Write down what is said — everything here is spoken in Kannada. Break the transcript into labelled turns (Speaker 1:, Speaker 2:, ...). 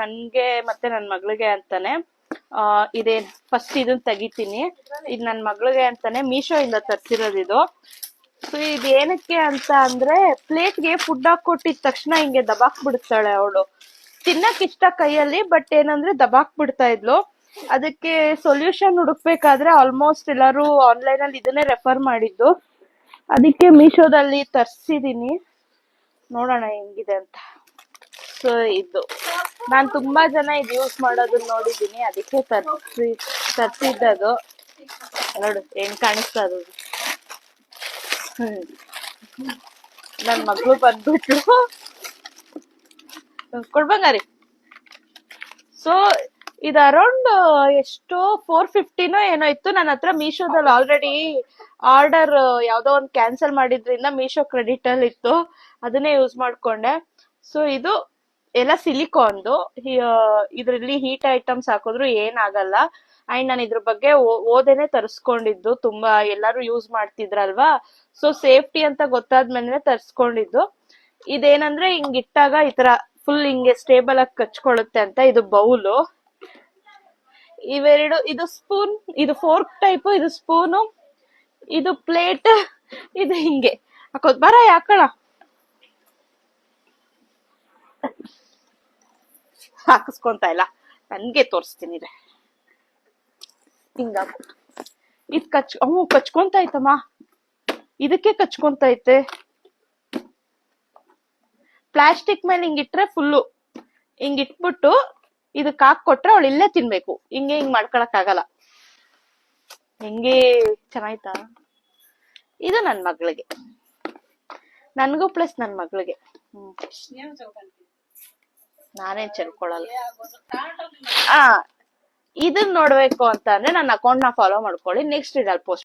Speaker 1: ನನ್ಗೆ ಮತ್ತೆ ನನ್ ಮಗಳಿಗೆ ಅಂತಾನೆ. ಇದೇ ಫಸ್ಟ್ ಇದನ್ನ ತೆಗಿತೀನಿ. ಇದು ನನ್ ಮಗಳಿಗೆ ಅಂತಾನೆ ಮೀಶೋ ಇಂದ ತರ್ಸಿರೋದು ಇದು. ಸೊ ಇದು ಏನಕ್ಕೆ ಅಂತ ಅಂದ್ರೆ ಪ್ಲೇಟ್ಗೆ ಫುಡ್ ಹಾಕೊಟ್ಟಿದ ತಕ್ಷಣ ಹಿಂಗೆ ದಬಾಕ್ ಬಿಡ್ತಾಳೆ ಅವಳು. ತಿನ್ನಕ್ ಇಷ್ಟ ಕೈಯಲ್ಲಿ, ಬಟ್ ಏನಂದ್ರೆ ದಬಾಕ್ ಬಿಡ್ತಾ ಇದ್ಲು. ಅದಕ್ಕೆ ಸೊಲ್ಯೂಷನ್ ಹುಡುಕ್ಬೇಕಾದ್ರೆ ಆಲ್ಮೋಸ್ಟ್ ಎಲ್ಲಾರು ಆನ್ಲೈನ್ ಅಲ್ಲಿ ಇದನ್ನೇ ರೆಫರ್ ಮಾಡಿದ್ದು. ಅದಕ್ಕೆ ಮೀಶೋದಲ್ಲಿ ತರ್ಸಿದೀನಿ, ನೋಡೋಣ ಹೆಂಗಿದೆ ಅಂತ. ಸೊ ಇದು ನಾನ್ ತುಂಬಾ ಜನ ಇದು ಯೂಸ್ ಮಾಡೋದನ್ನ ನೋಡಿದೀನಿ, ಅದಕ್ಕೆ ತರ್ಸಿದ್ದದು. ನೋಡು ಹೆಂಗ್ ಕಾಣಿಸ್ತದ. ನನ್ ಮಗಳು ಬಂದ್ಬಿಟ್ಲು ಕೊಡ್ಬಂಗಾರಿ. ಸೊ ಇದು ಅರೌಂಡ್ ಎಷ್ಟೋ 450ನೋ ಏನೋ ಇತ್ತು. ನನ್ನ ಹತ್ರ ಮೀಶೋದಲ್ಲಿ ಆಲ್ರೆಡಿ ಆರ್ಡರ್ ಯಾವ್ದೋ ಒಂದು ಕ್ಯಾನ್ಸಲ್ ಮಾಡಿದ್ರಿಂದ ಮೀಶೋ ಕ್ರೆಡಿಟ್ ಅಲ್ಲಿ ಇತ್ತು, ಅದನ್ನೇ ಯೂಸ್ ಮಾಡ್ಕೊಂಡೆ. ಸೊ ಇದು ಎಲ್ಲ ಸಿಲಿಕಾನ್ದು. ಇದ್ರಲ್ಲಿ ಹೀಟ್ ಐಟಮ್ಸ್ ಹಾಕಿದ್ರು ಏನಾಗಲ್ಲ. ಅಂಡ್ ನಾನು ಇದ್ರ ಬಗ್ಗೆ ಓದೇನೆ ತರಿಸ್ಕೊಂಡಿದ್ದು, ತುಂಬಾ ಎಲ್ಲಾರು ಯೂಸ್ ಮಾಡ್ತಿದ್ರಲ್ವಾ, ಸೊ ಸೇಫ್ಟಿ ಅಂತ ಗೊತ್ತಾದ್ಮೇಲೆ ತರಿಸ್ಕೊಂಡಿದ್ದು. ಇದೇನಂದ್ರೆ ಹಿಂಗ್ ಇಟ್ಟಾಗ ಈ ತರ ಫುಲ್ ಹಿಂಗೆ ಸ್ಟೇಬಲ್ ಆಗಿ ಕಚ್ಕೊಳ್ಳುತ್ತೆ ಅಂತ. ಇದು ಬೌಲು, ಇವೆರಡು. ಇದು ಸ್ಪೂನ್, ಇದು ಫೋರ್ಕ್ ಟೈಪ್, ಇದು ಸ್ಪೂನು, ಇದು ಪ್ಲೇಟ್, ಇದು ಹಿಂಗೆ ಹಾಕೋದ್. ಬರ ಯಾಕಳ ಹಾಕಿಸ್ಕೊಂತ ಇಲ್ಲ, ನನ್ಗೆ ತೋರಿಸ್ತೀನಿ. ಹಿಂಗ ಇದ್ ಕಚ್ಕೊಂತೈತಮ್ಮ, ಇದಕ್ಕೆ ಕಚ್ಕೊಂತೈತೆ. ಪ್ಲಾಸ್ಟಿಕ್ ಮೇಲೆ ಹಿಂಗಿಟ್ರೆ ಫುಲ್ಲು ಹಿಂಗ್ ಇಟ್ಬಿಟ್ಟು ಇದಕ್ ಹಾಕೊಟ್ರೆ ಅವಳು ಇಲ್ಲೇ ತಿನ್ಬೇಕು. ಹಿಂಗೆ ಹಿಂಗ್ ಮಾಡ್ಕೊಳಕ್ ಆಗಲ್ಲ. ಹೆಂಗೆ ಚೆನ್ನಾಯ್ತಾ? ಇದು ನನ್ ಮಗಳಿಗೆ, ನನ್ಗೂ ಪ್ಲಸ್ ನನ್ ಮಗಳಿಗೆ. ನಾನೇನ್ ಚೆಲ್ಕೊಳಲ್ಲ. ಇದನ್ ನೋಡ್ಬೇಕು ಅಂತ ಅಂದ್ರೆ ನನ್ನ ಅಕೌಂಟ್ ನ ಫಾಲೋ ಮಾಡ್ಕೊಳ್ಳಿ. ನೆಕ್ಸ್ಟ್ ಇದ್ರಲ್ಲಿ ಪೋಸ್ಟ್